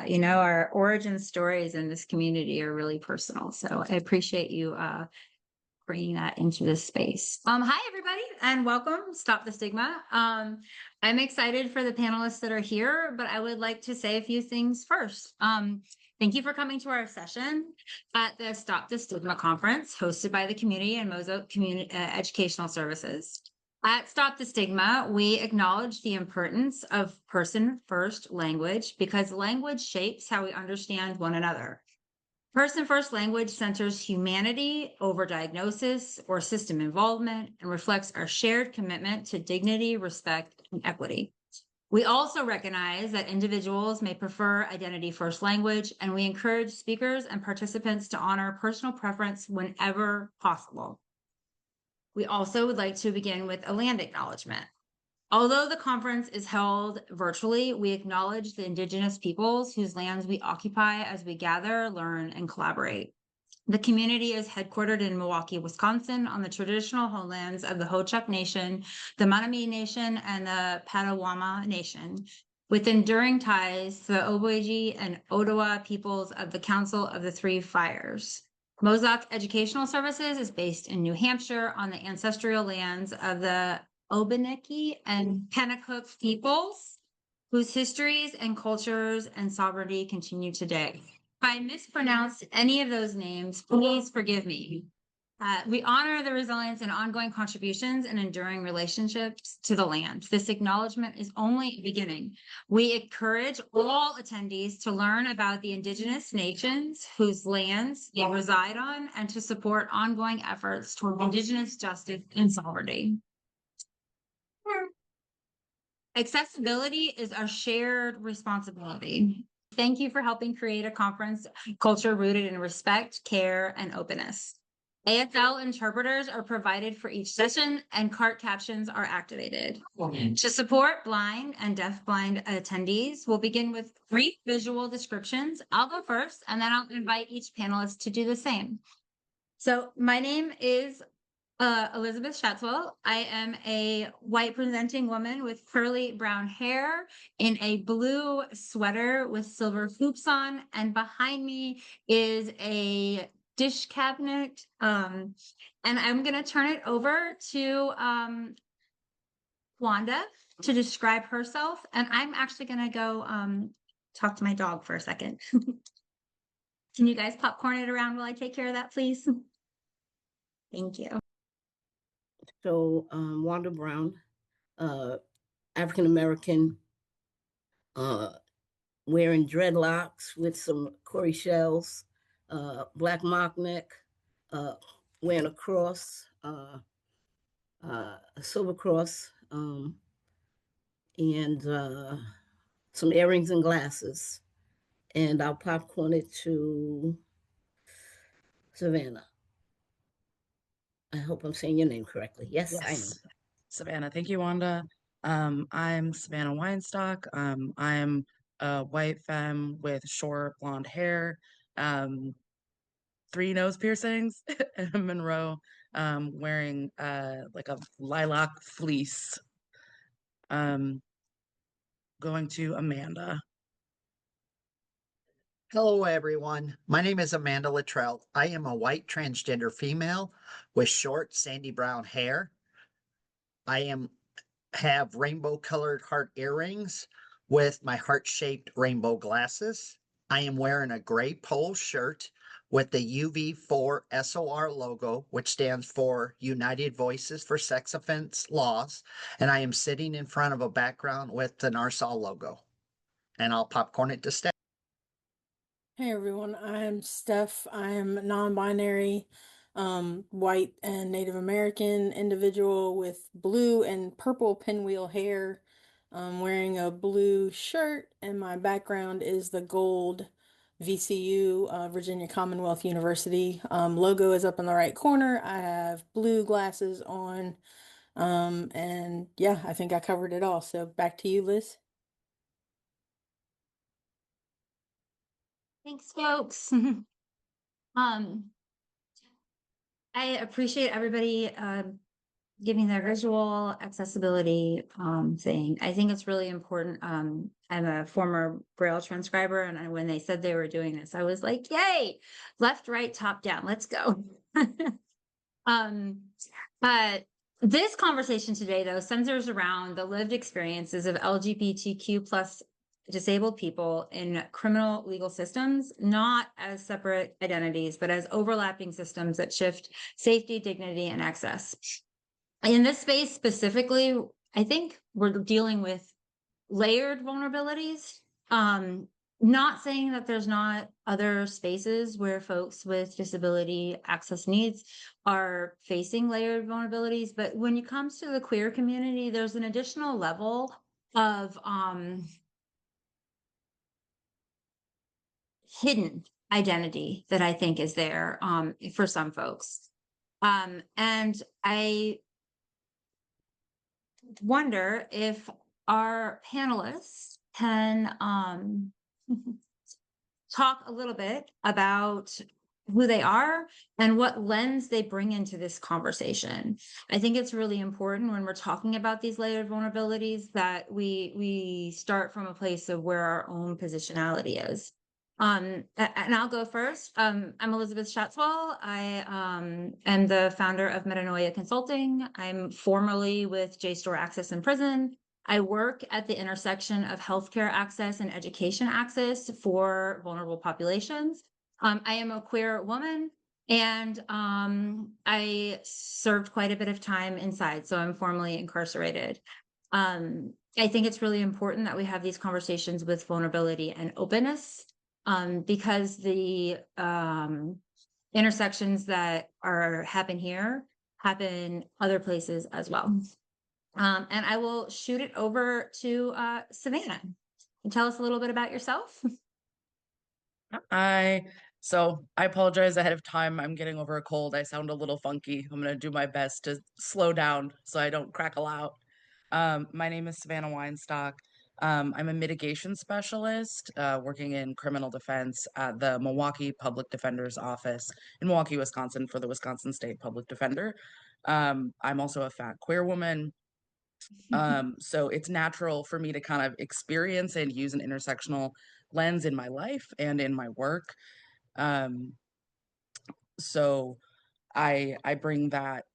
that. You know, our origin stories in this community are really personal. So I appreciate you bringing that into this space. Hi everybody and welcome. Stop the Stigma. I'm excited for the panelists that are here, but I would like to say a few things first. Thank you for coming to our session at the Stop the Stigma conference hosted by the community and Mozo Community Educational Services. At Stop the Stigma, we acknowledge the importance of person-first language because language shapes how we understand one another. Person-first language centers humanity over diagnosis or system involvement and reflects our shared commitment to dignity, respect, and equity. We also recognize that individuals may prefer identity-first language, and we encourage speakers and participants to honor personal preference whenever possible. We also would like to begin with a land acknowledgement. Although the conference is held virtually, we acknowledge the Indigenous peoples whose lands we occupy as we gather, learn, and collaborate. The community is headquartered in Milwaukee, Wisconsin, on the traditional homelands of the Ho-Chunk Nation, the Menominee Nation, and the Patawauma Nation, with enduring ties to the Oboiji and Ottawa peoples of the Council of the Three Fires. Mozak Educational Services is based in New Hampshire on the ancestral lands of the Obaniki and Pennacook peoples, whose histories and cultures and sovereignty continue today. If I mispronounced any of those names, please forgive me. We honor the resilience and ongoing contributions and enduring relationships to the land. This acknowledgement is only a beginning. We encourage all attendees to learn about the Indigenous nations whose lands they reside on and to support ongoing efforts toward Indigenous justice and sovereignty. Accessibility is our shared responsibility. Thank you for helping create a conference culture rooted in respect, care, and openness. ASL interpreters are provided for each session and CART captions are activated. To support blind and deafblind attendees, we'll begin with brief visual descriptions. I'll go first, and then I'll invite each panelist to do the same. So my name is Elizabeth Schatzwell. I am a white presenting woman with curly brown hair in a blue sweater with silver hoops on. And behind me is a dish cabinet. And I'm going to turn it over to Wanda to describe herself. And I'm actually going to go talk to my dog for a second. Can you guys popcorn it around while I take care of that, please? Thank you. So Wanda Brown, African-American, wearing dreadlocks with some Corey shells, black mock neck, wearing a cross, a silver cross, and some earrings and glasses. And I'll popcorn it to Savannah. I hope I'm saying your name correctly. Yes, I am. Savannah. Thank you, Wanda. I'm Savannah Weinstock. I'm a white femme with short blonde hair, 3 nose piercings, and a Monroe, wearing like a lilac fleece. Going to Amanda. Hello, everyone. My name is Amanda Luttrell. I am a white transgender female with short sandy brown hair. I have rainbow colored heart earrings with my heart-shaped rainbow glasses. I am wearing a gray polo shirt with the UV4 SOR logo, which stands for United Voices for Sex Offense Laws. And I am sitting in front of a background with the NARSOL logo. And I'll popcorn it to Steph. Hey everyone, I'm Steph. I'm non-binary, white and Native American individual with blue and purple pinwheel hair. I'm wearing a blue shirt and my background is the gold VCU, Virginia Commonwealth University. Logo is up in the right corner. I have blue glasses on, and yeah, I think I covered it all. So back to you, Liz. Thanks, folks. I appreciate everybody giving their visual accessibility thing. I think it's really important. I'm a former Braille transcriber, and when they said they were doing this, I was like, yay, left, right, top, down, let's go. But this conversation today, though, centers around the lived experiences of LGBTQ plus disabled people in criminal legal systems, not as separate identities, but as overlapping systems that shift safety, dignity, and access. In this space specifically, I think we're dealing with layered vulnerabilities. Not saying that there's not other spaces where folks with disability access needs are facing layered vulnerabilities, but when it comes to the queer community, there's an additional level of hidden identity that I think is there for some folks. And I wonder if our panelists can talk a little bit about who they are and what lens they bring into this conversation. I think it's really important when we're talking about these layered vulnerabilities that we start from a place of where our own positionality is. And I'll go first. I'm Elizabeth Shatzwell. I am the founder of Metanoia Consulting. I'm formerly with JSTOR Access in Prison. I work at the intersection of healthcare access and education access for vulnerable populations. I am a queer woman, and I served quite a bit of time inside, so I'm formerly incarcerated. I think it's really important that we have these conversations with vulnerability and openness, because the intersections that happen here happen other places as well. And I will shoot it over to Savannah. Can you tell us a little bit about yourself? I apologize ahead of time. I'm getting over a cold. I sound a little funky. I'm gonna do my best to slow down so I don't crackle out. My name is Savannah Weinstock. I'm a mitigation specialist working in criminal defense at the Milwaukee Public Defender's Office in Milwaukee, Wisconsin for the Wisconsin State Public Defender. I'm also a fat queer woman. So it's natural for me to kind of experience and use an intersectional lens in my life and in my work. So I bring that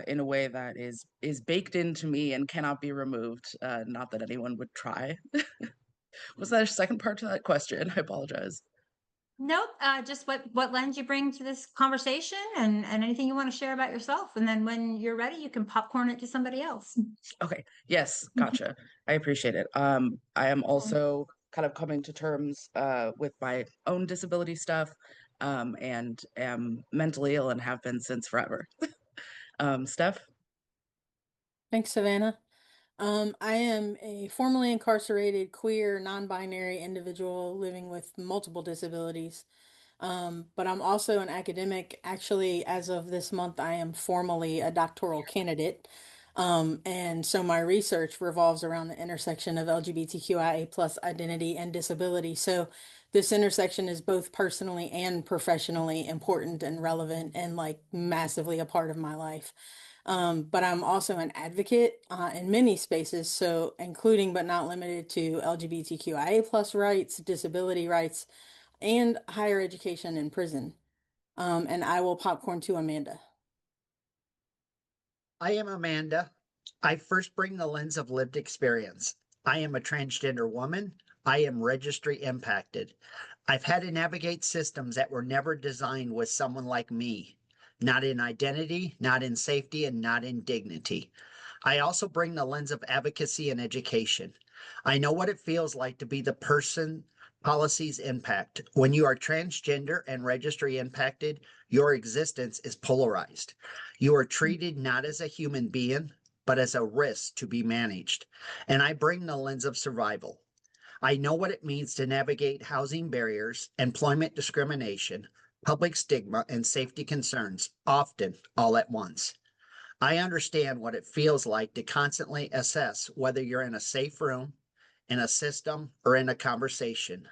in a way that is baked into me and cannot be removed. Not that anyone would try. Was that a second part to that question? I apologize. Nope. Just what lens you bring to this conversation, and anything you want to share about yourself. And then when you're ready, you can popcorn it to somebody else. Okay. Yes. Gotcha. I appreciate it. I am also kind of coming to terms with my own disability stuff, and am mentally ill and have been since forever. Steph? Thanks, Savannah. I am a formerly incarcerated queer non-binary individual living with multiple disabilities. But I'm also an academic. Actually, as of this month, I am formally a doctoral candidate. And so my research revolves around the intersection of LGBTQIA plus identity and disability. So this intersection is both personally and professionally important and relevant and like massively a part of my life. But I'm also an advocate in many spaces, so including but not limited to LGBTQIA plus rights, disability rights, and higher education in prison. And I will popcorn to Amanda. I am Amanda. I first bring the lens of lived experience. I am a transgender woman. I am registry impacted. I've had to navigate systems that were never designed with someone like me, not in identity, not in safety, and not in dignity. I also bring the lens of advocacy and education. I know what it feels like to be the person policies impact. When you are transgender and registry impacted, your existence is polarized. You are treated not as a human being, but as a risk to be managed. And I bring the lens of survival. I know what it means to navigate housing barriers, employment discrimination, public stigma, and safety concerns, often all at once. I understand what it feels like to constantly assess whether you're in a safe room, in a system, or in a conversation.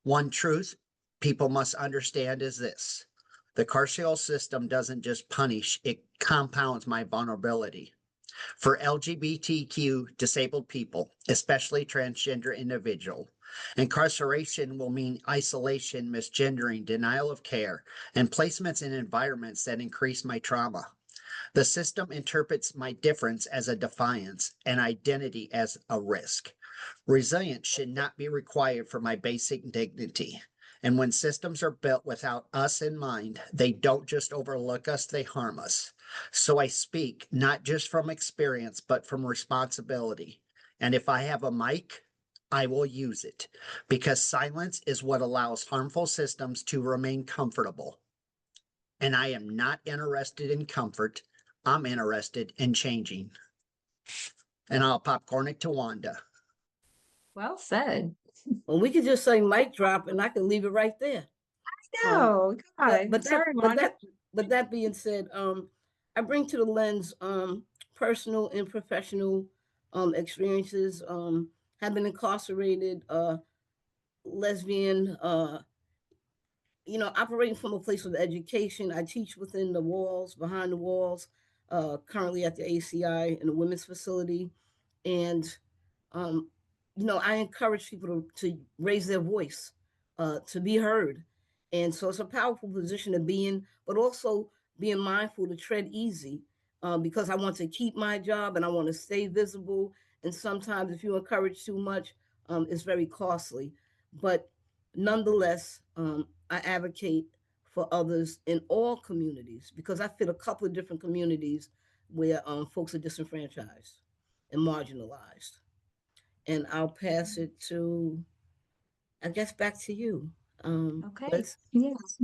One truth people must understand is this: The carceral system doesn't just punish, it compounds my vulnerability. For LGBTQ disabled people, especially transgender individuals, incarceration will mean isolation, misgendering, denial of care, and placements in environments that increase my trauma. The system interprets my difference as a defiance and identity as a risk. Resilience should not be required for my basic dignity. And when systems are built without us in mind, they don't just overlook us, they harm us. So I speak not just from experience, but from responsibility. And if I have a mic, I will use it because silence is what allows harmful systems to remain comfortable. And I am not interested in comfort. I'm interested in changing. And I'll popcorn it to Wanda. Well said. Well, we could just say mic drop and I can leave it right there. No, God, But sorry, Wanda. that being said, I bring to the lens personal and professional experiences. Have been incarcerated, lesbian, operating from a place of education. I teach within the walls, behind the walls, currently at the ACI in the women's facility. And, um, I encourage people to raise their voice, to be heard. And so it's a powerful position to be in, but also being mindful to tread easy, because I want to keep my job and I want to stay visible. And sometimes if you encourage too much, it's very costly. But nonetheless, I advocate for others in all communities because I fit a couple of different communities where folks are disenfranchised and marginalized. And I'll pass it to, I guess, back to you. Okay. Liz? Yes.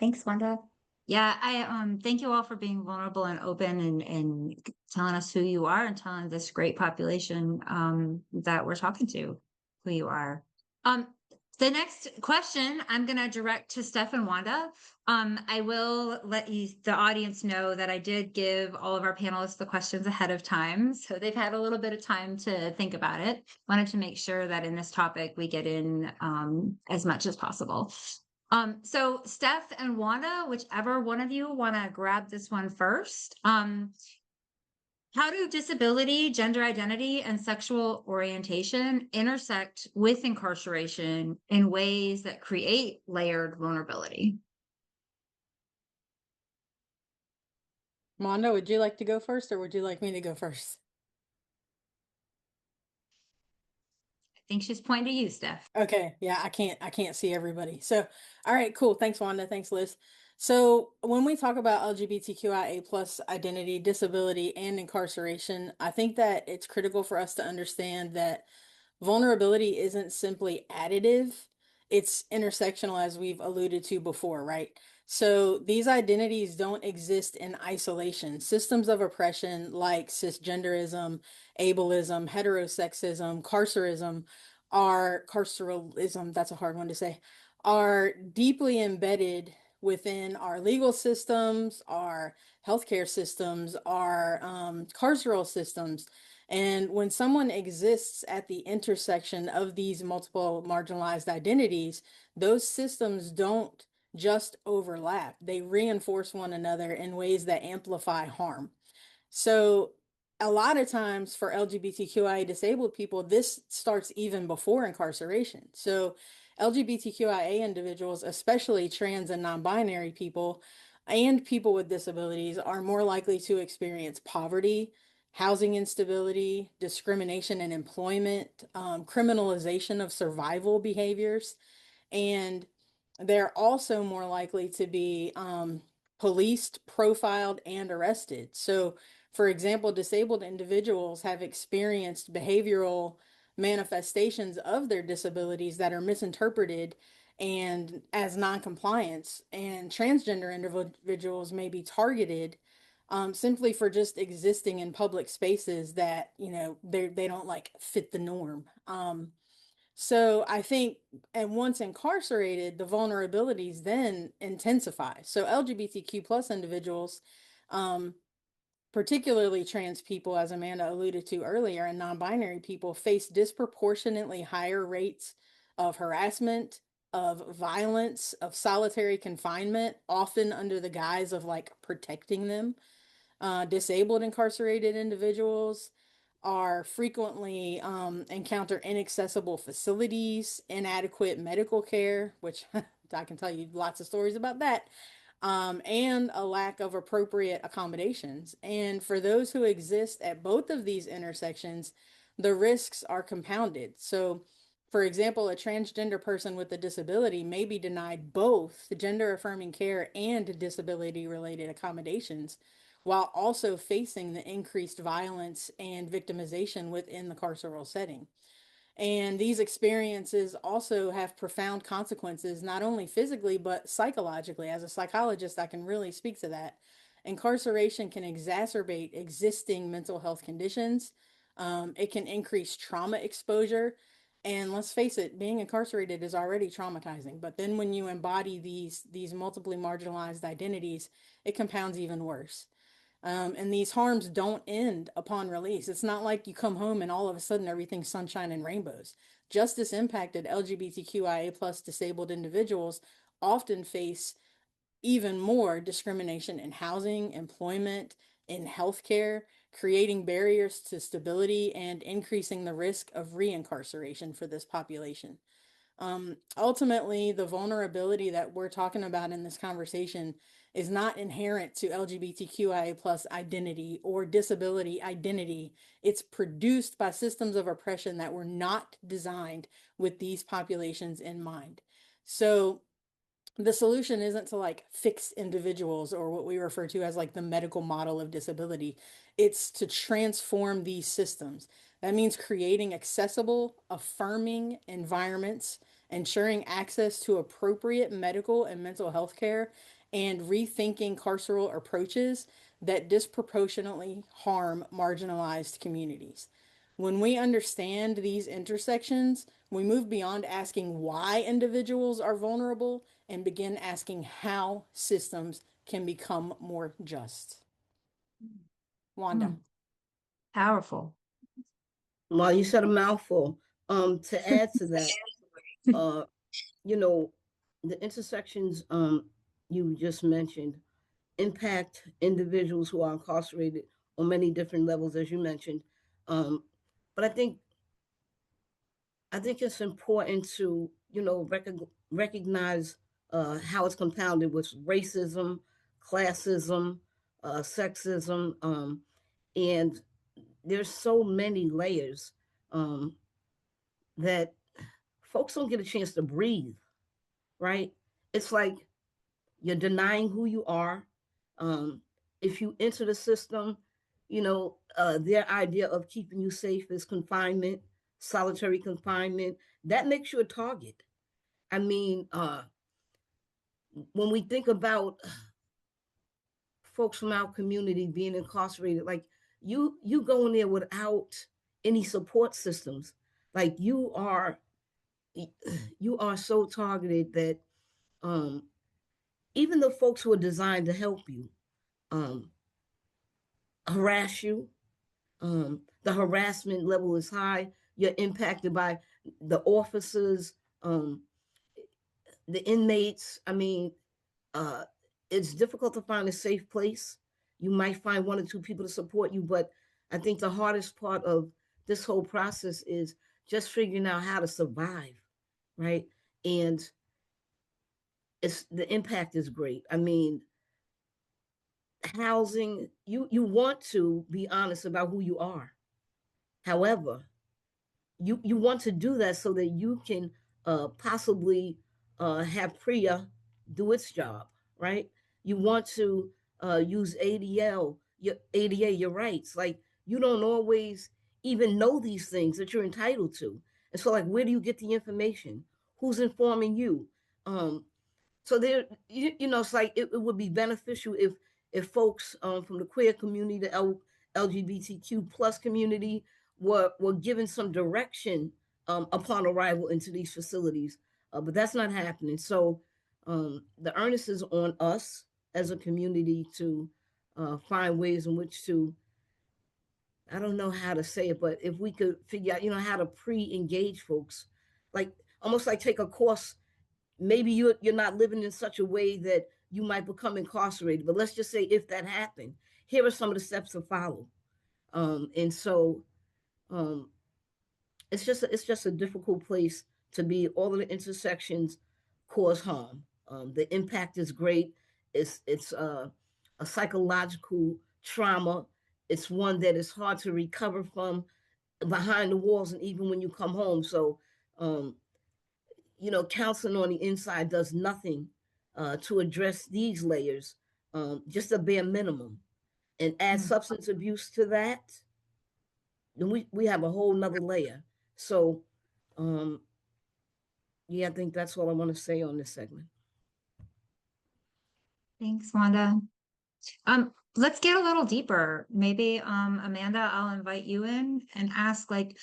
Thanks, Wanda. Yeah, I thank you all for being vulnerable and open and telling us who you are and telling this great population that we're talking to who you are. The next question I'm going to direct to Steph and Wanda. I will let the audience know that I did give all of our panelists the questions ahead of time, so they've had a little bit of time to think about it. Wanted to make sure that in this topic we get in as much as possible. So Steph and Wanda, whichever one of you want to grab this one first. How do disability, gender identity, and sexual orientation intersect with incarceration in ways that create layered vulnerability? Mondo, would you like to go first or would you like me to go first? I think she's pointing to you, Steph. Okay, yeah, I can't see everybody. So, all right, cool. Thanks, Wanda. Thanks, Liz. So when we talk about LGBTQIA plus identity, disability, and incarceration, I think that it's critical for us to understand that vulnerability isn't simply additive, it's intersectional, as we've alluded to before, right? So these identities don't exist in isolation. Systems of oppression like cisgenderism, ableism, heterosexism, carceralism, that's a hard one to say, are deeply embedded within our legal systems, our healthcare systems, our carceral systems. And when someone exists at the intersection of these multiple marginalized identities, those systems don't just overlap, they reinforce one another in ways that amplify harm. So a lot of times for LGBTQIA disabled people, this starts even before incarceration. So LGBTQIA individuals, especially trans and non-binary people and people with disabilities, are more likely to experience poverty, housing instability, discrimination in employment, criminalization of survival behaviors, and they're also more likely to be policed, profiled, and arrested. So, for example, disabled individuals have experienced behavioral manifestations of their disabilities that are misinterpreted and as noncompliance, and transgender individuals may be targeted simply for just existing in public spaces that they don't like fit the norm. So I think, and once incarcerated, the vulnerabilities then intensify. So LGBTQ plus individuals, particularly trans people, as Amanda alluded to earlier, and non-binary people face disproportionately higher rates of harassment, of violence, of solitary confinement, often under the guise of like protecting them. Disabled incarcerated individuals are frequently encounter inaccessible facilities, inadequate medical care, which I can tell you lots of stories about that, and a lack of appropriate accommodations. And for those who exist at both of these intersections, the risks are compounded. So, for example, a transgender person with a disability may be denied both gender affirming care and disability related accommodations while also facing the increased violence and victimization within the carceral setting. And these experiences also have profound consequences, not only physically, but psychologically. As a psychologist, I can really speak to that. Incarceration can exacerbate existing mental health conditions, it can increase trauma exposure. And let's face it, being incarcerated is already traumatizing. But then when you embody these multiply marginalized identities, it compounds even worse. And these harms don't end upon release. It's not like you come home and all of a sudden everything's sunshine and rainbows. Justice impacted LGBTQIA plus disabled individuals often face even more discrimination in housing, employment, in healthcare, creating barriers to stability and increasing the risk of reincarceration for this population. Ultimately, the vulnerability that we're talking about in this conversation is not inherent to LGBTQIA plus identity or disability identity. It's produced by systems of oppression that were not designed with these populations in mind. So the solution isn't to like fix individuals or what we refer to as like the medical model of disability. It's to transform these systems. That means creating accessible, affirming environments, ensuring access to appropriate medical and mental health care, and rethinking carceral approaches that disproportionately harm marginalized communities. When we understand these intersections, we move beyond asking why individuals are vulnerable and begin asking how systems can become more just. Wanda. Powerful. Well, you said a mouthful. To add to that, you know, the intersections you just mentioned impact individuals who are incarcerated on many different levels, as you mentioned. Um, but I think it's important to recognize how it's compounded with racism, classism, sexism, and there's so many layers um, that folks don't get a chance to breathe. Right? It's like you're denying who you are. Um, if you enter the system, their idea of keeping you safe is confinement, solitary confinement. That makes you a target. I mean, when we think about folks from our community being incarcerated, like you go in there without any support systems, like you are so targeted that um, even the folks who are designed to help you um, harass you. The harassment level is high. You're impacted by the officers, um, the inmates. I mean, uh, it's difficult to find a safe place. You might find one or two people to support you, but I think the hardest part of this whole process is just figuring out how to survive, right? And it's the impact is great. I mean, housing, you want to be honest about who you are. However, you want to do that so that you can possibly have PRIA do its job, right? You want to use ADA, your rights. Like you don't always even know these things that you're entitled to. And so, like, where do you get the information? Who's informing you? Um, so it's like it would be beneficial if folks from the queer community, the LGBTQ plus community were given some direction upon arrival into these facilities, but that's not happening. So the earnest is on us as a community to find ways in which to, I don't know how to say it, but if we could figure out, how to pre-engage folks, like almost like take a course maybe you're not living in such a way that you might become incarcerated. But let's just say if that happened, here are some of the steps to follow. And so um, it's just a difficult place to be. All of the intersections cause harm. The impact is great. It's a psychological trauma. It's one that is hard to recover from behind the walls and even when you come home. So um, counseling on the inside does nothing to address these layers, just a bare minimum. And add Mm. substance abuse to that, then we have a whole nother layer. So, um, yeah, I think that's all I want to say on this segment. Thanks, Wanda. Let's get a little deeper. Maybe, Amanda, I'll invite you in and ask, like,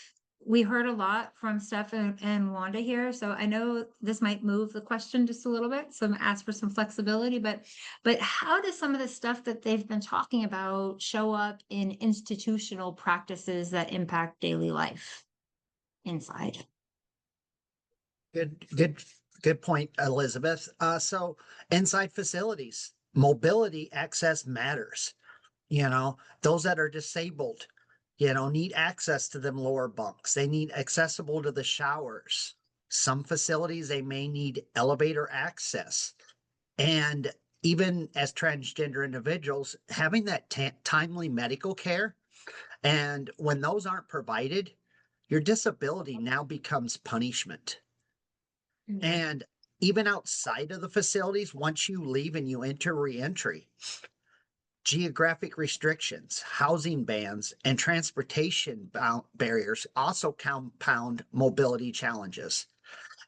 we heard a lot from Steph and Wanda here, so I know this might move the question just a little bit, so I'm gonna ask for some flexibility, but how does some of the stuff that they've been talking about show up in institutional practices that impact daily life inside? Good point, Elizabeth. So inside facilities, mobility access matters. Those that are disabled, need access to them lower bunks. They need accessible to the showers. Some facilities, they may need elevator access. And even as transgender individuals, having that timely medical care. And when those aren't provided, your disability now becomes punishment. Mm. And even outside of the facilities, once you leave and you enter reentry, geographic restrictions, housing bans, and transportation barriers also compound mobility challenges.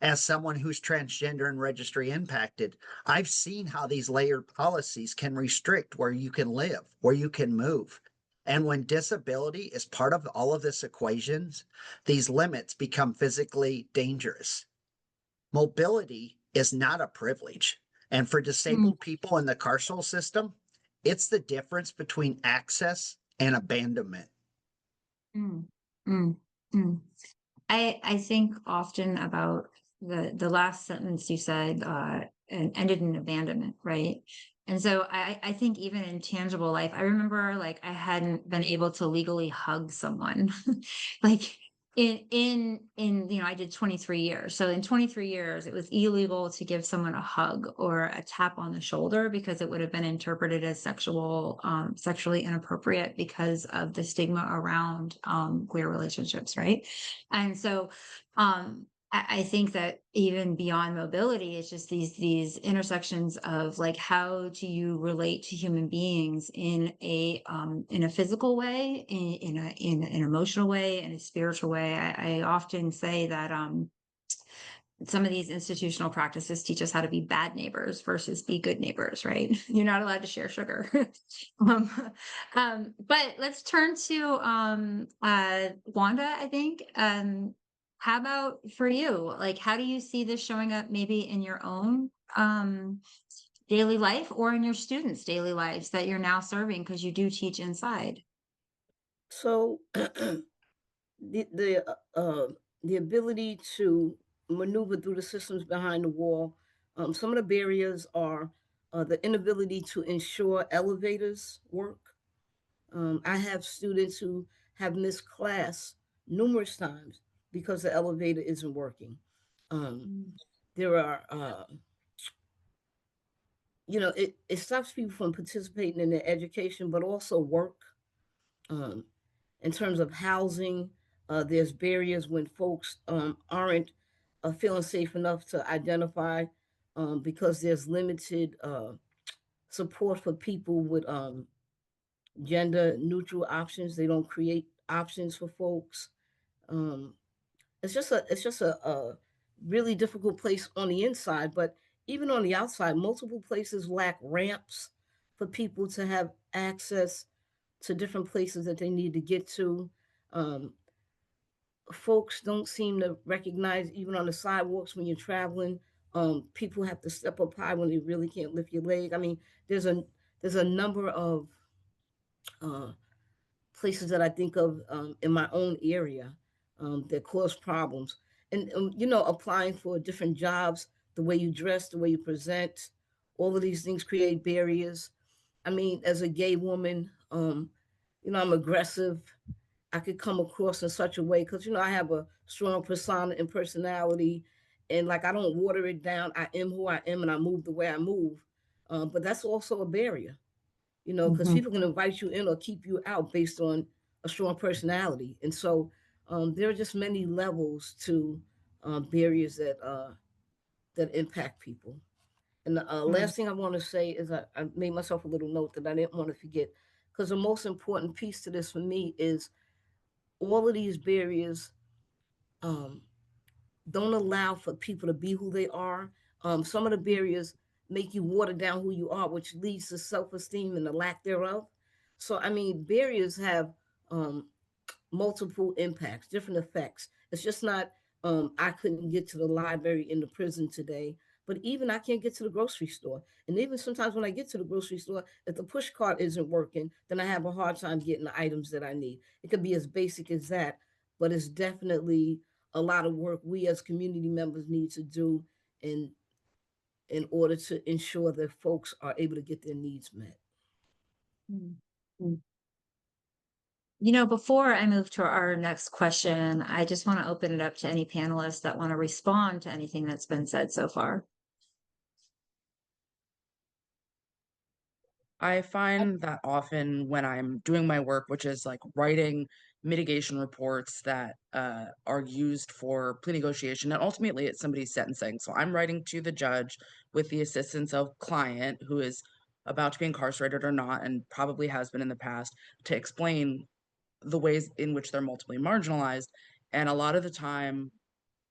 As someone who's transgender and registry impacted, I've seen how these layered policies can restrict where you can live, where you can move. And when disability is part of all of this equations, these limits become physically dangerous. Mobility is not a privilege. And for Mm. disabled people in the carceral system, it's the difference between access and abandonment. Mm. Mm. Mm. I think often about the last sentence you said, and ended in abandonment, right? And so I think even in tangible life, I remember like I hadn't been able to legally hug someone like in I did 23 years. So in 23 years, it was illegal to give someone a hug or a tap on the shoulder because it would have been interpreted as sexually inappropriate because of the stigma around queer relationships, right? And so I think that even beyond mobility, it's just these intersections of like how do you relate to human beings in a physical way, in an emotional way, in a spiritual way. I often say that some of these institutional practices teach us how to be bad neighbors versus be good neighbors, right? You're not allowed to share sugar. um, but let's turn to Wanda, I think. How about for you? Like, how do you see this showing up maybe in your own daily life or in your students' daily lives that you're now serving because you do teach inside? So the the the ability to maneuver through the systems behind the wall. Some of the barriers are the inability to ensure elevators work. I have students who have missed class numerous times because the elevator isn't working. Um, Mm. there are, it stops people from participating in their education, but also work. Um, in terms of housing, there's barriers when folks aren't feeling safe enough to identify because there's limited support for people with gender neutral options. They don't create options for folks. Um, it's just a really difficult place on the inside, but even on the outside, multiple places lack ramps for people to have access to different places that they need to get to. Um, Folks don't seem to recognize even on the sidewalks when you're traveling. People have to step up high when they really can't lift your leg. I mean, there's a there's a number of uh, places that I think of in my own area that cause problems. And applying for different jobs, the way you dress, the way you present, all of these things create barriers. I mean, as a gay woman, I'm aggressive. I could come across in such a way because I have a strong persona and personality, and like I don't water it down. I am who I am, and I move the way I move. But that's also a barrier, because Mhm. people can invite you in or keep you out based on a strong personality, and so there are just many levels to barriers that impact people. And the Mm. last thing I want to say is I made myself a little note that I didn't want to forget, because the most important piece to this for me is all of these barriers um, don't allow for people to be who they are. Some of the barriers make you water down who you are, which leads to self-esteem and the lack thereof. So, I mean, barriers have um, multiple impacts, different effects. It's just not I couldn't get to the library in the prison today, but even I can't get to the grocery store. And even sometimes when I get to the grocery store, if the push cart isn't working, then I have a hard time getting the items that I need. It could be as basic as that, but it's definitely a lot of work we as community members need to do in in order to ensure that folks are able to get their needs met. Mm. Mm. Before I move to our next question, I just want to open it up to any panelists that want to respond to anything that's been said so far. I find that often when I'm doing my work, which is like writing mitigation reports that are used for plea negotiation, and ultimately it's somebody's sentencing. So I'm writing to the judge with the assistance of client who is about to be incarcerated or not, and probably has been in the past, to explain the ways in which they're multiply marginalized. And a lot of the time,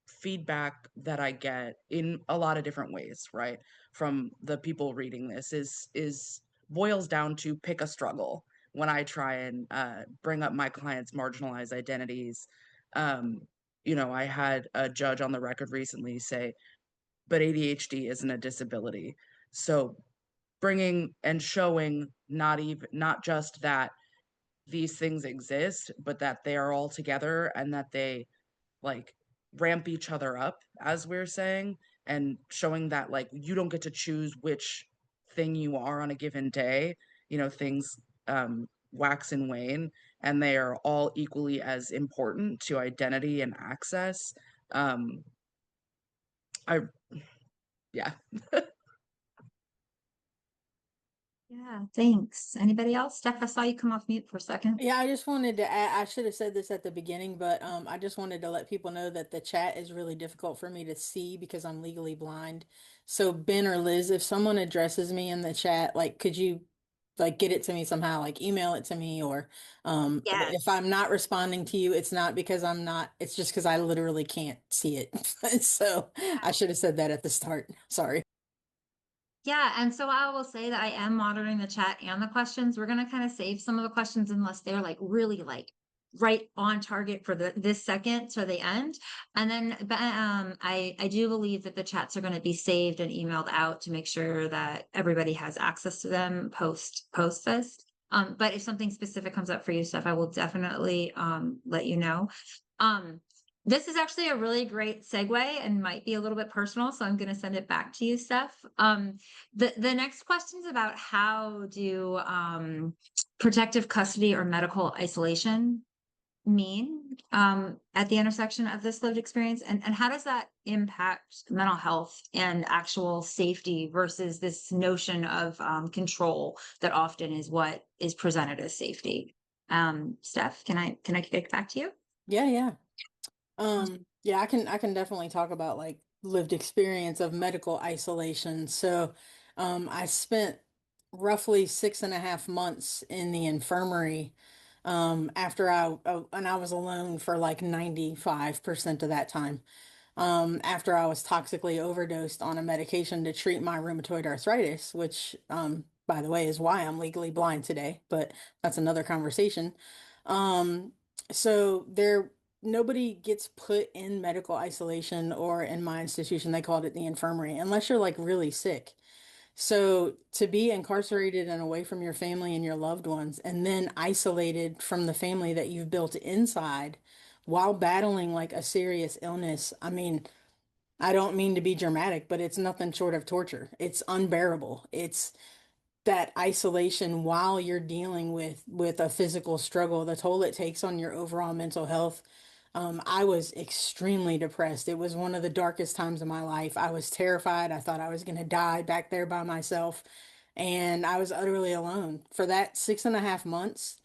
feedback that I get in a lot of different ways, right, from the people reading this is boils down to pick a struggle when I try and bring up my clients' marginalized identities. Um, I had a judge on the record recently say, but ADHD isn't a disability. So bringing and showing not just that these things exist, but that they are all together and that they like ramp each other up, as we're saying, and showing that like you don't get to choose which thing you are on a given day. Things wax and wane, and they are all equally as important to identity and access. I Yeah. Yeah, thanks. Anybody else? Steph, I saw you come off mute for a second. Yeah, I just wanted to add, I should have said this at the beginning, but I just wanted to let people know that the chat is really difficult for me to see because I'm legally blind. So Ben or Liz, if someone addresses me in the chat, like could you like get it to me somehow, like email it to me, or if Yes. I'm not responding to you, it's not because I'm not, it's just because I literally can't see it. So I should have said that at the start. Sorry. Yeah, and so I will say that I am monitoring the chat and the questions. We're going to kind of save some of the questions unless they're like really like right on target for this second to the end. And then I do believe that the chats are going to be saved and emailed out to make sure that everybody has access to them post this. But if something specific comes up for you, Steph, I will definitely let you know. Um, this is actually a really great segue and might be a little bit personal, so I'm going to send it back to you, Steph. The next question is about how do protective custody or medical isolation mean at the intersection of this lived experience, and how does that impact mental health and actual safety versus this notion of control that often is what is presented as safety? Steph, can I kick it back to you? Yeah, yeah. Yeah, I can definitely talk about like lived experience of medical isolation. So, I spent roughly 6.5 months in the infirmary, after and I was alone for like 95% of that time. After I was toxically overdosed on a medication to treat my rheumatoid arthritis, which, by the way, is why I'm legally blind today, but that's another conversation. Um, so nobody gets put in medical isolation, or in my institution, they called it the infirmary, unless you're like really sick. So to be incarcerated and away from your family and your loved ones, and then isolated from the family that you've built inside while battling like a serious illness, I mean, I don't mean to be dramatic, but it's nothing short of torture. It's unbearable. It's that isolation while you're dealing with a physical struggle, the toll it takes on your overall mental health. I was extremely depressed. It was one of the darkest times of my life. I was terrified. I thought I was going to die back there by myself, and I was utterly alone. For that 6.5 months,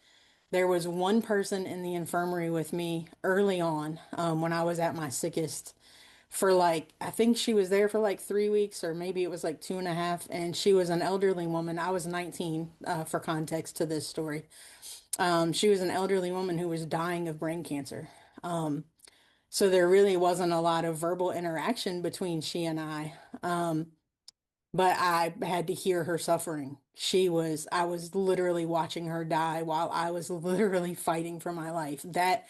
there was one person in the infirmary with me early on, when I was at my sickest, for like, I think she was there for like 3 weeks, or maybe it was like 2.5. And she was an elderly woman. I was 19, for context to this story. She was an elderly woman who was dying of brain cancer. So there really wasn't a lot of verbal interaction between she and I. But I had to hear her suffering. I was literally watching her die while I was literally fighting for my life. That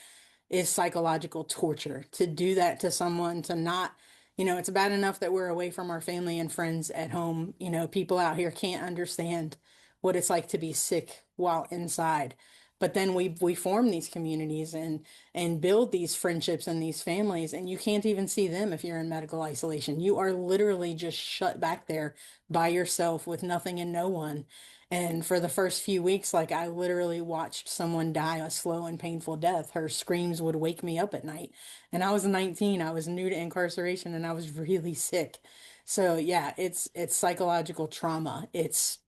is psychological torture. To do that to someone, to not, it's bad enough that we're away from our family and friends at home. People out here can't understand what it's like to be sick while inside. But then we form these communities and build these friendships and these families, and you can't even see them if you're in medical isolation. You are literally just shut back there by yourself with nothing and no one. And for the first few weeks, like, I literally watched someone die a slow and painful death. Her screams would wake me up at night. And I was 19, I was new to incarceration, and I was really sick. So yeah, it's psychological trauma. It's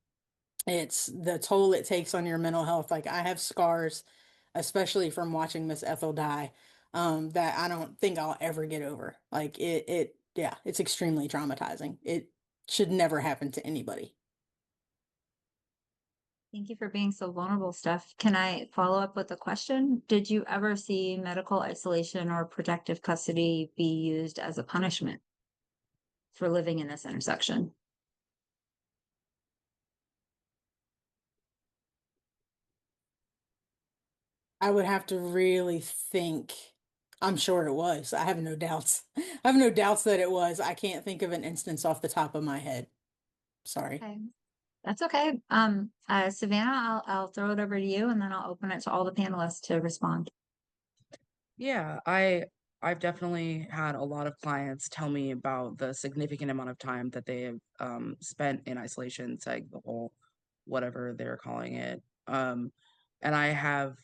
the toll it takes on your mental health. Like, I have scars, especially from watching Miss Ethel die, that I don't think I'll ever get over. Like, yeah, it's extremely traumatizing. It should never happen to anybody. Thank you for being so vulnerable, Steph. Can I follow up with a question? Did you ever see medical isolation or protective custody be used as a punishment for living in this intersection? I would have to really think. I'm sure it was. I have no doubts. I have no doubts that it was. I can't think of an instance off the top of my head. Sorry. Okay. That's okay. Savannah, I'll throw it over to you and then I'll open it to all the panelists to respond. Yeah, I've definitely had a lot of clients tell me about the significant amount of time that they have spent in isolation, like the whole whatever they're calling it. And I have,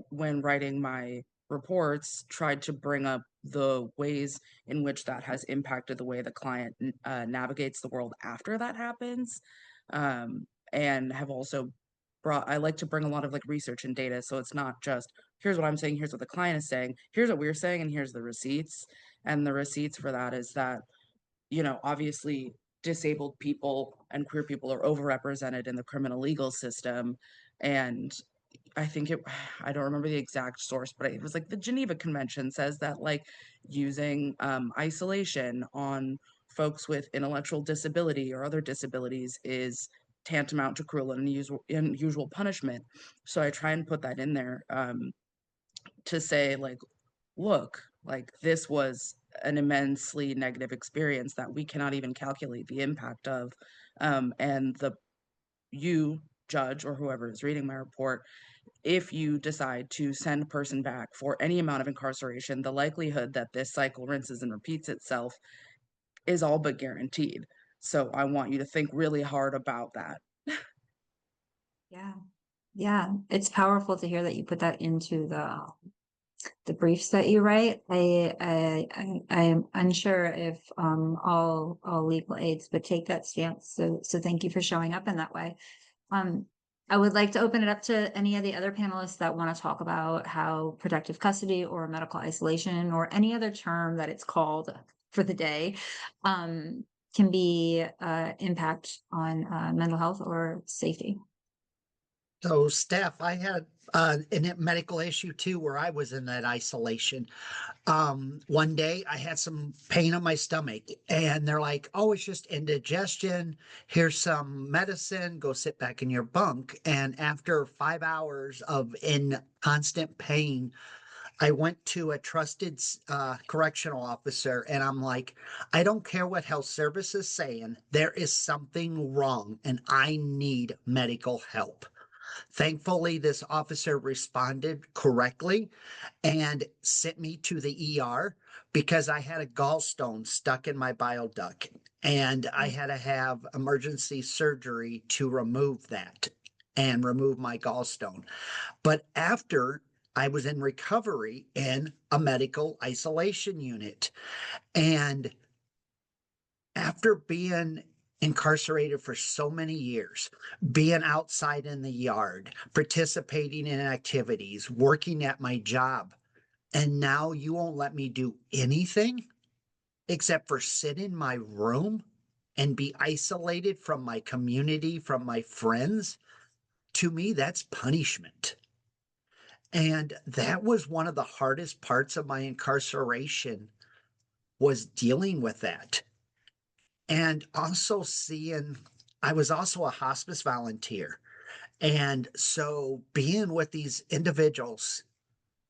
when writing my reports, tried to bring up the ways in which that has impacted the way the client navigates the world after that happens. And have also I like to bring a lot of like research and data. So it's not just here's what I'm saying, here's what the client is saying, here's what we're saying, and here's the receipts. And the receipts for that is that, obviously disabled people and queer people are overrepresented in the criminal legal system. And I think I don't remember the exact source, but it was like the Geneva Convention says that like using isolation on folks with intellectual disability or other disabilities is tantamount to cruel and unusual punishment. So I try and put that in there, to say like, look, like this was an immensely negative experience that we cannot even calculate the impact of. And you judge or whoever is reading my report, if you decide to send a person back for any amount of incarceration, the likelihood that this cycle rinses and repeats itself is all but guaranteed. So I want you to think really hard about that. Yeah. Yeah. It's powerful to hear that you put that into the briefs that you write. I'm unsure if all legal aids would take that stance. So thank you for showing up in that way. I would like to open it up to any of the other panelists that want to talk about how protective custody or medical isolation or any other term that it's called for the day can be impact on mental health or safety. So, Steph, I had a medical issue too, where I was in that isolation. One day I had some pain on my stomach, and they're like, "Oh, it's just indigestion. Here's some medicine. Go sit back in your bunk." And after 5 hours of in constant pain, I went to a trusted correctional officer, and I'm like, "I don't care what health service is saying. There is something wrong, and I need medical help." Thankfully, this officer responded correctly and sent me to the ER. because I had a gallstone stuck in my bile duct and I had to have emergency surgery to remove that and remove my gallstone. But after I was in recovery in a medical isolation unit, and after being incarcerated for so many years, being outside in the yard, participating in activities, working at my job, and now you won't let me do anything except for sit in my room and be isolated from my community, from my friends. To me, that's punishment. And that was one of the hardest parts of my incarceration, was dealing with that. And also seeing, I was also a hospice volunteer. And so being with these individuals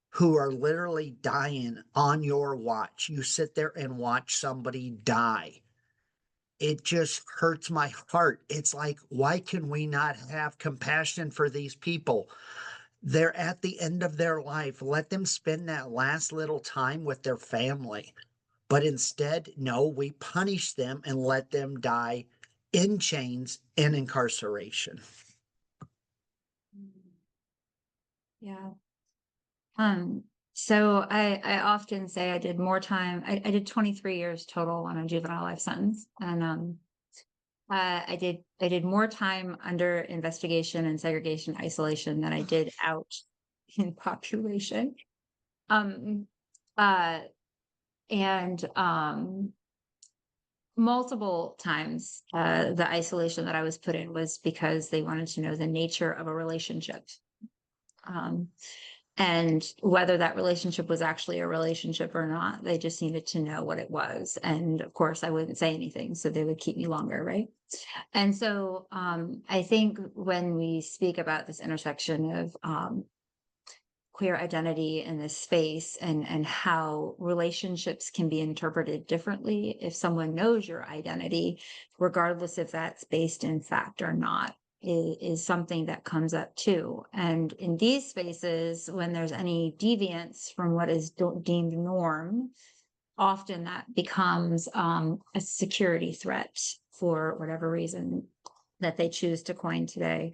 who are literally dying on your watch, you sit there and watch somebody die. It just hurts my heart. It's like, why can we not have compassion for these people? They're at the end of their life. Let them spend that last little time with their family. But instead, no, we punish them and let them die in chains and incarceration. Yeah. So I often say I did more time. I did 23 years total on a juvenile life sentence. And I did more time under investigation and segregation isolation than I did out in population. Um uh and multiple times the isolation that I was put in was because they wanted to know the nature of a relationship. Um and whether that relationship was actually a relationship or not, they just needed to know what it was. And of course, I wouldn't say anything, so they would keep me longer, right? And so I think when we speak about this intersection of queer identity in this space and how relationships can be interpreted differently if someone knows your identity, regardless if that's based in fact or not, is something that comes up too. And in these spaces, when there's any deviance from what is deemed norm, often that becomes a security threat for whatever reason that they choose to coin today.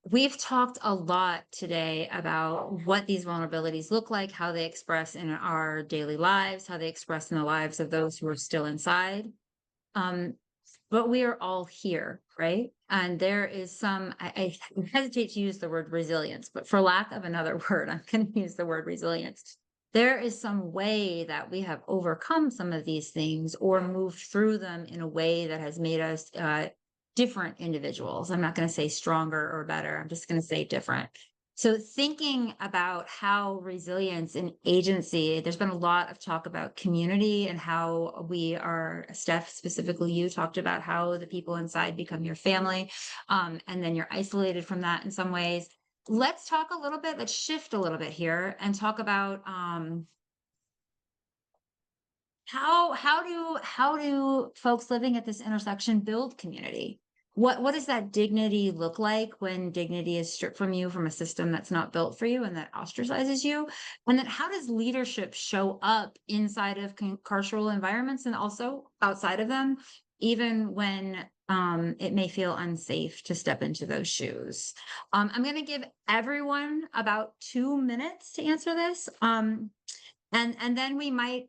We've talked a lot today about what these vulnerabilities look like, how they express in our daily lives, how they express in the lives of those who are still inside. But we are all here, right? And there is some, I hesitate to use the word resilience, but for lack of another word, I'm going to use the word resilience. There is some way that we have overcome some of these things or moved through them in a way that has made us different individuals. I'm not going to say stronger or better. I'm just going to say different. So thinking about how resilience and agency, there's been a lot of talk about community and how we are, Steph, specifically you talked about how the people inside become your family. And then you're isolated from that in some ways. Let's talk a little bit, let's shift a little bit here and talk about how do folks living at this intersection build community? What does that dignity look like when dignity is stripped from you from a system that's not built for you and that ostracizes you? And then how does leadership show up inside of carceral environments and also outside of them, even when it may feel unsafe to step into those shoes? I'm going to give everyone about 2 minutes to answer this. And then we might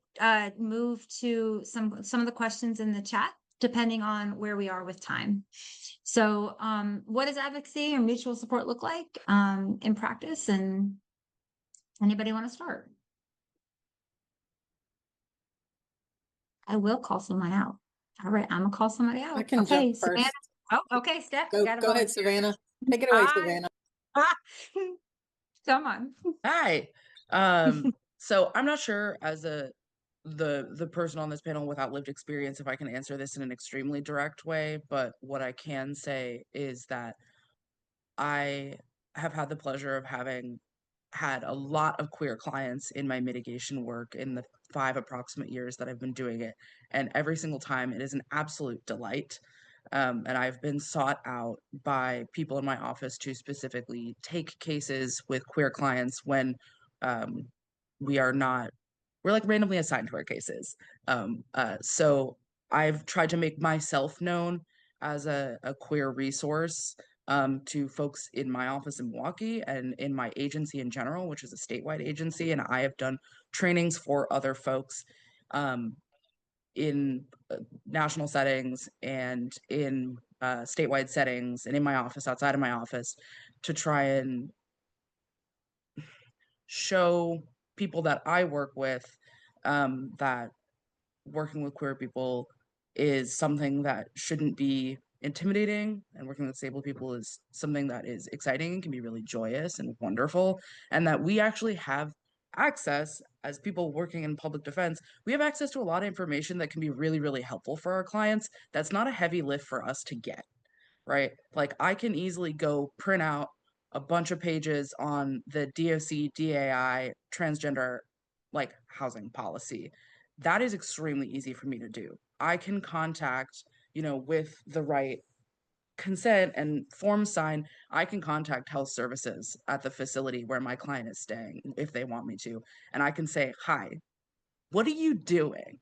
move to some of the questions in the chat, depending on where we are with time. So what does advocacy or mutual support look like in practice? And anybody want to start? I will call someone out. All right, I'm gonna call somebody out. I can Okay, jump Savannah. first. Oh, okay, Steph. Go ahead, Savannah. Take it away, Savannah. Come on. Hi. So I'm not sure as the person on this panel without lived experience if I can answer this in an extremely direct way, but what I can say is that I have had the pleasure of having had a lot of queer clients in my mitigation work in the 5 approximate years that I've been doing it. And every single time it is an absolute delight. And I've been sought out by people in my office to specifically take cases with queer clients when we're like randomly assigned to our cases. So I've tried to make myself known as a queer resource to folks in my office in Milwaukee and in my agency in general, which is a statewide agency. And I have done trainings for other folks in national settings and in statewide settings and in my office, outside of my office, to try and show people that I work with that working with queer people is something that shouldn't be intimidating, and working with disabled people is something that is exciting and can be really joyous and wonderful, and that we actually have access as people working in public defense. We have access to a lot of information that can be really, really helpful for our clients. That's not a heavy lift for us to get, right? Like I can easily go print out a bunch of pages on the DOC, DAI, transgender like housing policy. That is extremely easy for me to do. I can contact, with the right consent and form sign, I can contact health services at the facility where my client is staying if they want me to. And I can say, hi, what are you doing?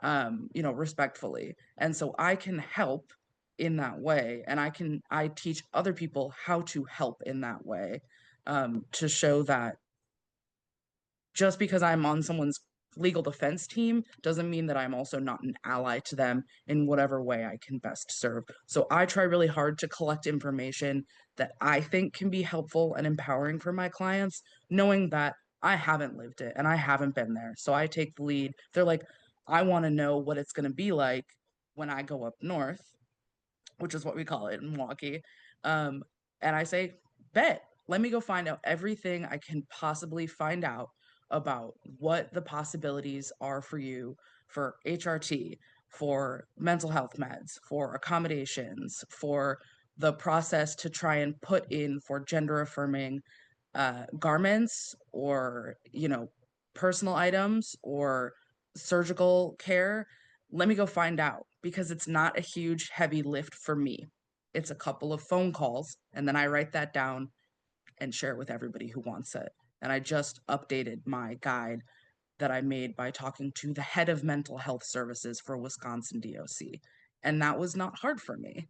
Respectfully. And so I can help in that way. And I teach other people how to help in that way, to show that just because I'm on someone's legal defense team doesn't mean that I'm also not an ally to them in whatever way I can best serve. So I try really hard to collect information that I think can be helpful and empowering for my clients, knowing that I haven't lived it and I haven't been there. So I take the lead. They're like, I want to know what it's going to be like when I go up north, which is what we call it in Milwaukee. And I say, bet, let me go find out everything I can possibly find out about what the possibilities are for you for HRT, for mental health meds, for accommodations, for the process to try and put in for gender affirming garments or, personal items or surgical care. Let me go find out, because it's not a huge, heavy lift for me. It's a couple of phone calls, and then I write that down and share it with everybody who wants it. And I just updated my guide that I made by talking to the head of mental health services for Wisconsin DOC. And that was not hard for me.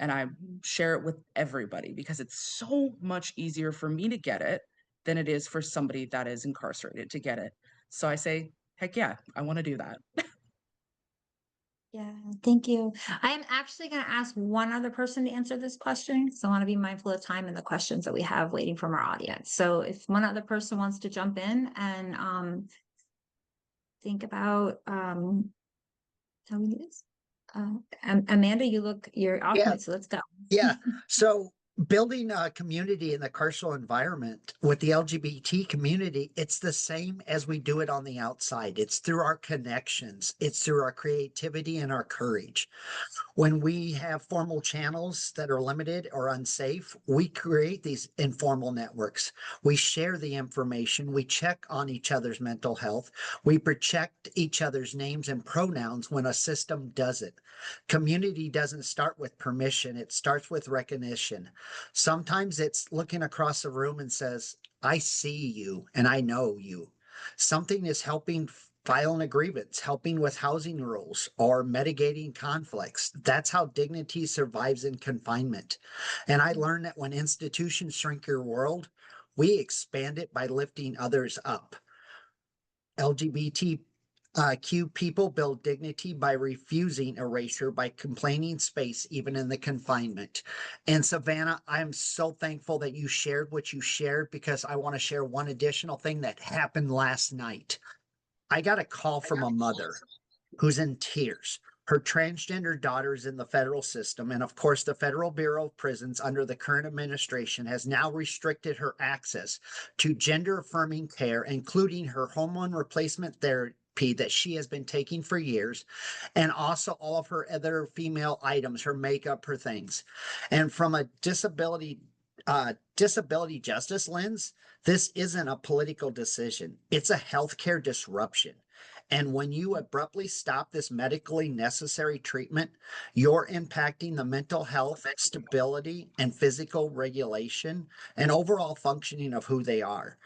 And I share it with everybody because it's so much easier for me to get it than it is for somebody that is incarcerated to get it. So I say, heck yeah, I want to do that. Yeah, thank you. I am actually going to ask one other person to answer this question. So I want to be mindful of time and the questions that we have waiting from our audience. So if one other person wants to jump in and think about how we do this. Amanda, you're off Yeah. mute, so let's go. Yeah. So building a community in the carceral environment with the LGBT community, it's the same as we do it on the outside. It's through our connections. It's through our creativity and our courage. When we have formal channels that are limited or unsafe, we create these informal networks. We share the information. We check on each other's mental health. We protect each other's names and pronouns when a system does it. Community doesn't start with permission. It starts with recognition. Sometimes it's looking across the room and says, I see you and I know you. Something is helping filing a grievance, helping with housing rules, or mitigating conflicts. That's how dignity survives in confinement. And I learned that when institutions shrink your world, we expand it by lifting others up. LGBTQ people build dignity by refusing erasure, by complaining space, even in the confinement. And Savannah, I'm so thankful that you shared what you shared, because I want to share one additional thing that happened last night. I got a call from a mother who's in tears. Her transgender daughter is in the federal system. And of course, the Federal Bureau of Prisons under the current administration has now restricted her access to gender affirming care, including her hormone replacement therapy that she has been taking for years, and also all of her other female items, her makeup, her things. And from a disability justice lens, this isn't a political decision. It's a healthcare disruption. And when you abruptly stop this medically necessary treatment, you're impacting the mental health, stability, and physical regulation and overall functioning of who they are.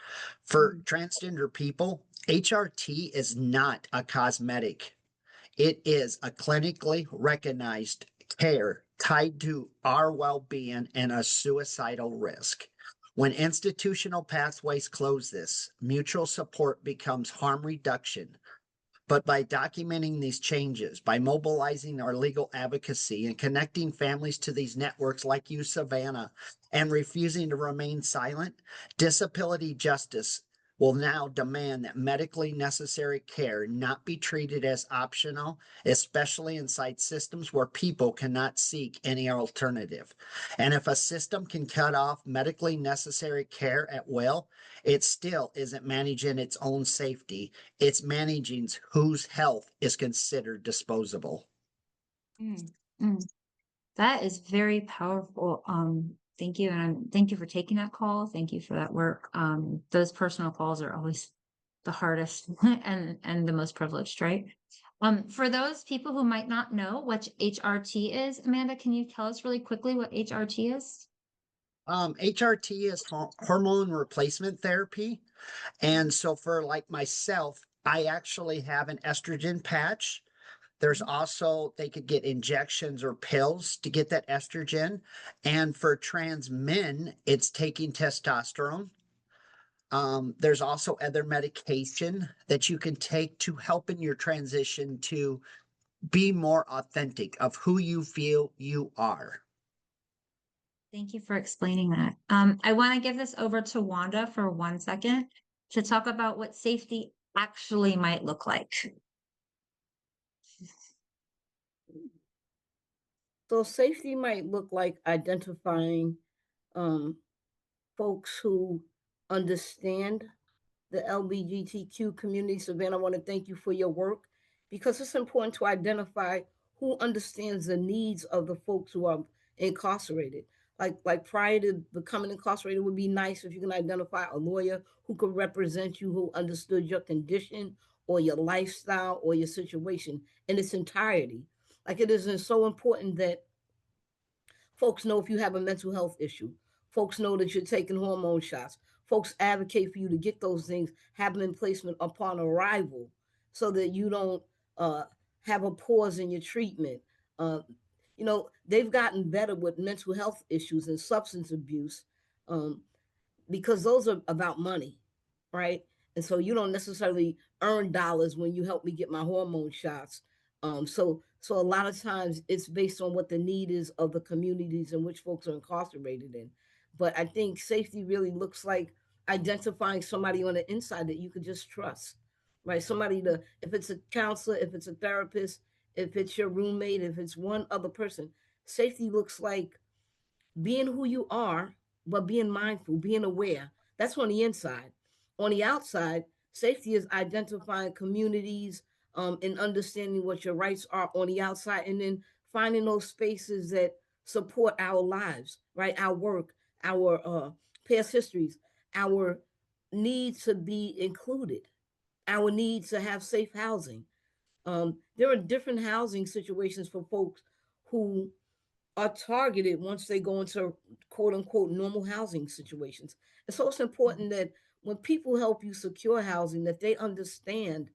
For transgender people, HRT is not a cosmetic. It is a clinically recognized care tied to our well-being and a suicidal risk. When institutional pathways close this, mutual support becomes harm reduction. But by documenting these changes, by mobilizing our legal advocacy and connecting families to these networks like you, Savannah, and refusing to remain silent, disability justice will now demand that medically necessary care not be treated as optional, especially inside systems where people cannot seek any alternative. And if a system can cut off medically necessary care at will, it still isn't managing its own safety. It's managing whose health is considered disposable. Mm, mm. That is very powerful. Thank you. And thank you for taking that call. Thank you for that work. Those personal calls are always the hardest and the most privileged, right? For those people who might not know what HRT is, Amanda, can you tell us really quickly what HRT is? HRT is hormone replacement therapy. And so for like myself, I actually have an estrogen patch. There's also, they could get injections or pills to get that estrogen. And for trans men, it's taking testosterone. There's also other medication that you can take to help in your transition to be more authentic of who you feel you are. Thank you for explaining that. I want to give this over to Wanda for 1 second to talk about what safety actually might look like. So safety might look like identifying folks who understand the LGBTQ community. Savannah, I want to thank you for your work because it's important to identify who understands the needs of the folks who are incarcerated. Like prior to becoming incarcerated, it would be nice if you can identify a lawyer who could represent you, who understood your condition or your lifestyle or your situation in its entirety. Like it is so important that folks know if you have a mental health issue. Folks know that you're taking hormone shots. Folks advocate for you to get those things, have them in placement upon arrival so that you don't uh, have a pause in your treatment. Uh, they've gotten better with mental health issues and substance abuse. Because those are about money, right? And so you don't necessarily earn dollars when you help me get my hormone shots. So a lot of times it's based on what the need is of the communities in which folks are incarcerated in. But I think safety really looks like identifying somebody on the inside that you could just trust, right? Somebody to, if it's a counselor, if it's a therapist, if it's your roommate, if it's one other person, safety looks like being who you are, but being mindful, being aware. That's on the inside. On the outside, safety is identifying communities and understanding what your rights are on the outside, and then finding those spaces that support our lives, right? Our work, our past histories, our need to be included, our need to have safe housing. There are different housing situations for folks who are targeted once they go into quote unquote normal housing situations. And so it's important that when people help you secure housing, that they understand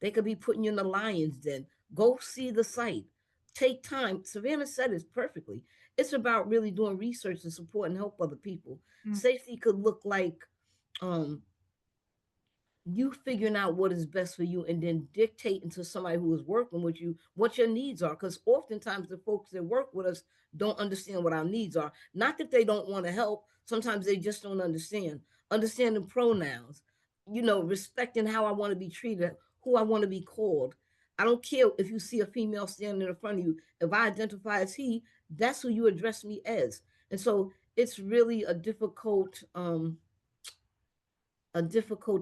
they could be putting you in the lion's den. Go see the site. Take time. Savannah said it perfectly. It's about really doing research to support and help other people. Mm. Safety could look like um, you figuring out what is best for you and then dictating to somebody who is working with you what your needs are. Because oftentimes the folks that work with us don't understand what our needs are. Not that they don't want to help, sometimes they just don't understand. Understanding pronouns, respecting how I want to be treated, who I want to be called. I don't care if you see a female standing in front of you. If I identify as he, that's who you address me as. And so it's really a difficult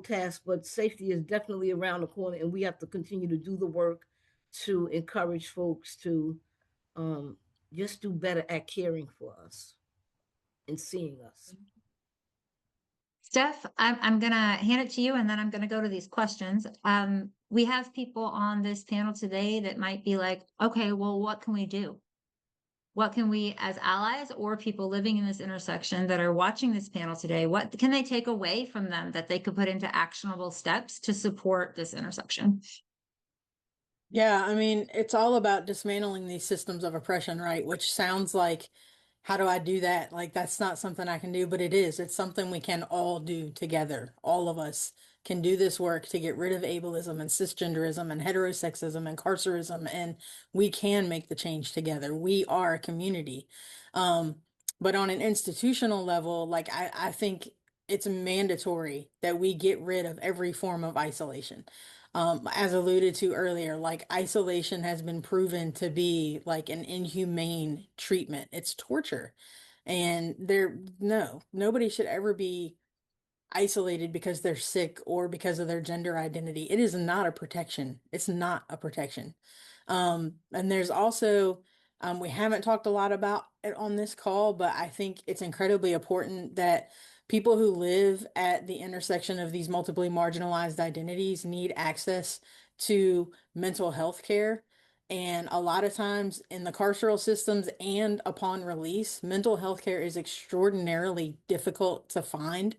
task, but safety is definitely around the corner, and we have to continue to do the work to encourage folks to just do better at caring for us and seeing us. Steph, I'm gonna hand it to you and then I'm gonna go to these questions. we have people on this panel today that might be like, okay, well, what can we do? What can we, as allies or people living in this intersection that are watching this panel today, what can they take away from them that they could put into actionable steps to support this intersection? Yeah, I mean, it's all about dismantling these systems of oppression, right? Which sounds like, how do I do that? Like, that's not something I can do, but it is. It's something we can all do together. All of us can do this work to get rid of ableism and cisgenderism and heterosexism and carcerism, and we can make the change together. We are a community. Um, but on an institutional level, like, I think it's mandatory that we get rid of every form of isolation. As alluded to earlier, like isolation has been proven to be like an inhumane treatment. It's torture. And nobody should ever be isolated because they're sick or because of their gender identity. It is not a protection. It's not a protection. And there's also, we haven't talked a lot about it on this call, but I think it's incredibly important that people who live at the intersection of these multiply marginalized identities need access to mental health care. And a lot of times in the carceral systems and upon release, mental health care is extraordinarily difficult to find.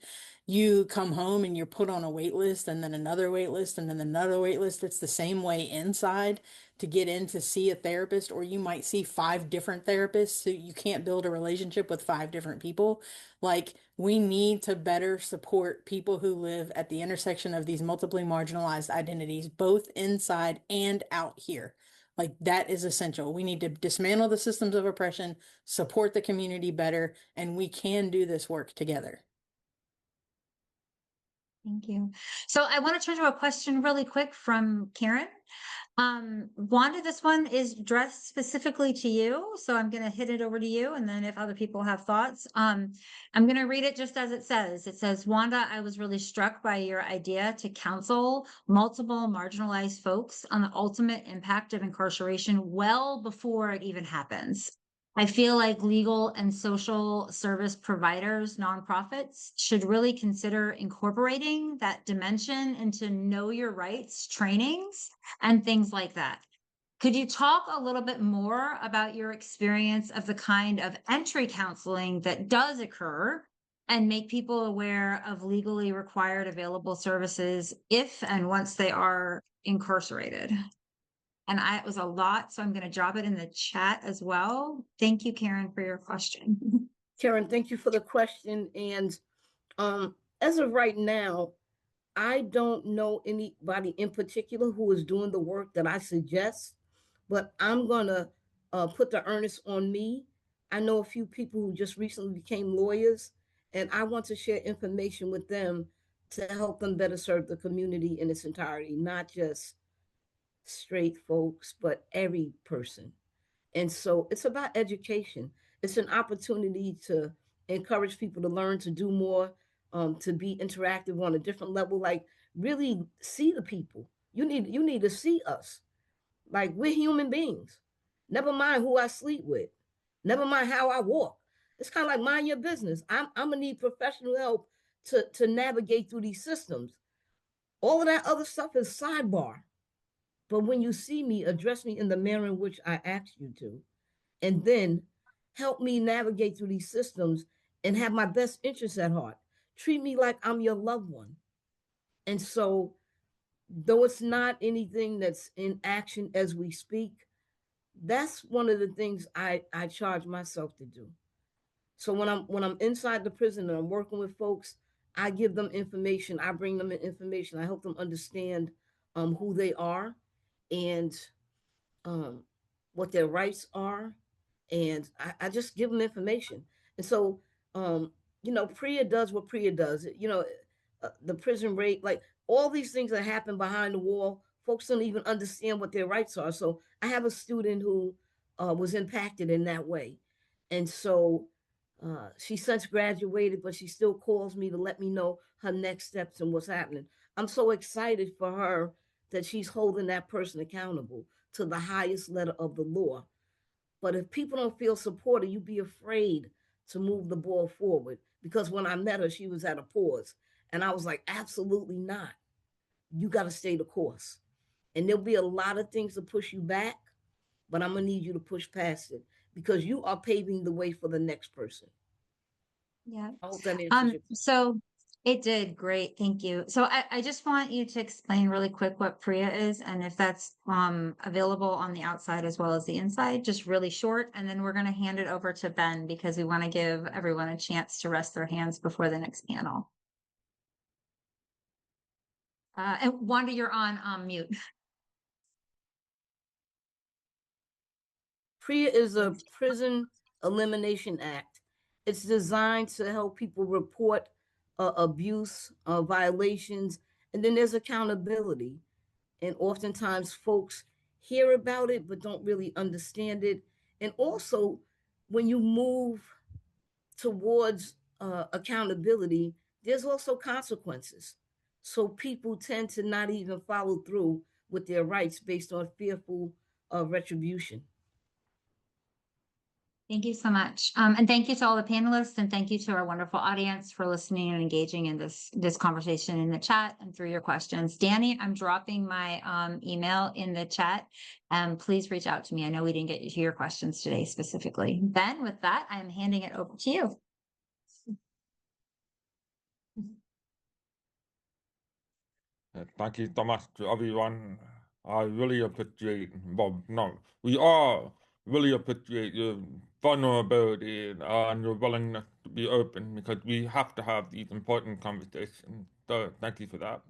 You come home and you're put on a wait list and then another wait list and then another wait list. It's the same way inside to get in to see a therapist, or you might see 5 different therapists. So you can't build a relationship with 5 different people. Like, we need to better support people who live at the intersection of these multiply marginalized identities, both inside and out here. Like, that is essential. We need to dismantle the systems of oppression, support the community better, and we can do this work together. Thank you. So I want to turn to a question really quick from Karen. Wanda, this one is addressed specifically to you, so I'm going to hit it over to you, and then if other people have thoughts, I'm going to read it just as it says. It says, Wanda, I was really struck by your idea to counsel multiple marginalized folks on the ultimate impact of incarceration well before it even happens. I feel like legal and social service providers, nonprofits, should really consider incorporating that dimension into know your rights trainings and things like that. Could you talk a little bit more about your experience of the kind of entry counseling that does occur and make people aware of legally required available services if and once they are incarcerated? And it was a lot, so I'm going to drop it in the chat as well. Thank you, Karen, for your question. Karen, thank you for the question. And as of right now, I don't know anybody in particular who is doing the work that I suggest, but I'm going to put the earnest on me. I know a few people who just recently became lawyers, and I want to share information with them to help them better serve the community in its entirety, not just straight folks, but every person. And so it's about education. It's an opportunity to encourage people to learn, to do more, to be interactive on a different level. Like, really see the people. You need to see us. Like, we're human beings. Never mind who I sleep with. Never mind how I walk. It's kind of like mind your business. I'm gonna need professional help to navigate through these systems. All of that other stuff is sidebar. But when you see me, address me in the manner in which I asked you to, and then help me navigate through these systems and have my best interests at heart. Treat me like I'm your loved one. And so, though it's not anything that's in action as we speak, that's one of the things I charge myself to do. So when I'm inside the prison and I'm working with folks, I give them information. I bring them information. I help them understand who they are and um, what their rights are, and I just give them information. And so, Priya does what Priya does. The prison rape, like all these things that happen behind the wall, folks don't even understand what their rights are. So I have a student who was impacted in that way, and so she since graduated, but she still calls me to let me know her next steps and what's happening. I'm so excited for her that she's holding that person accountable to the highest letter of the law. But if people don't feel supported, you be afraid to move the ball forward. Because when I met her, she was at a pause. And I was like, absolutely not. You got to stay the course. And there'll be a lot of things to push you back, but I'm going to need you to push past it because you are paving the way for the next person. Yeah. I hope that answers your question. So it did. Great. Thank you. So I just want you to explain really quick what Priya is and if that's available on the outside as well as the inside, just really short. And then we're going to hand it over to Ben because we want to give everyone a chance to rest their hands before the next panel. And Wanda, you're on mute. PREA is a Prison Elimination Act. It's designed to help people report abuse, violations, and then there's accountability. And oftentimes folks hear about it but don't really understand it. And also, when you move towards accountability, there's also consequences. So people tend to not even follow through with their rights based on fearful retribution. Thank you so much. And thank you to all the panelists and thank you to our wonderful audience for listening and engaging in this conversation in the chat and through your questions. Danny, I'm dropping my email in the chat. Please reach out to me. I know we didn't get to your questions today specifically. Ben, with that, I'm handing it over to you. Thank you so much to everyone. I really appreciate, well, no, we all really appreciate your vulnerability and your willingness to be open because we have to have these important conversations. So thank you for that.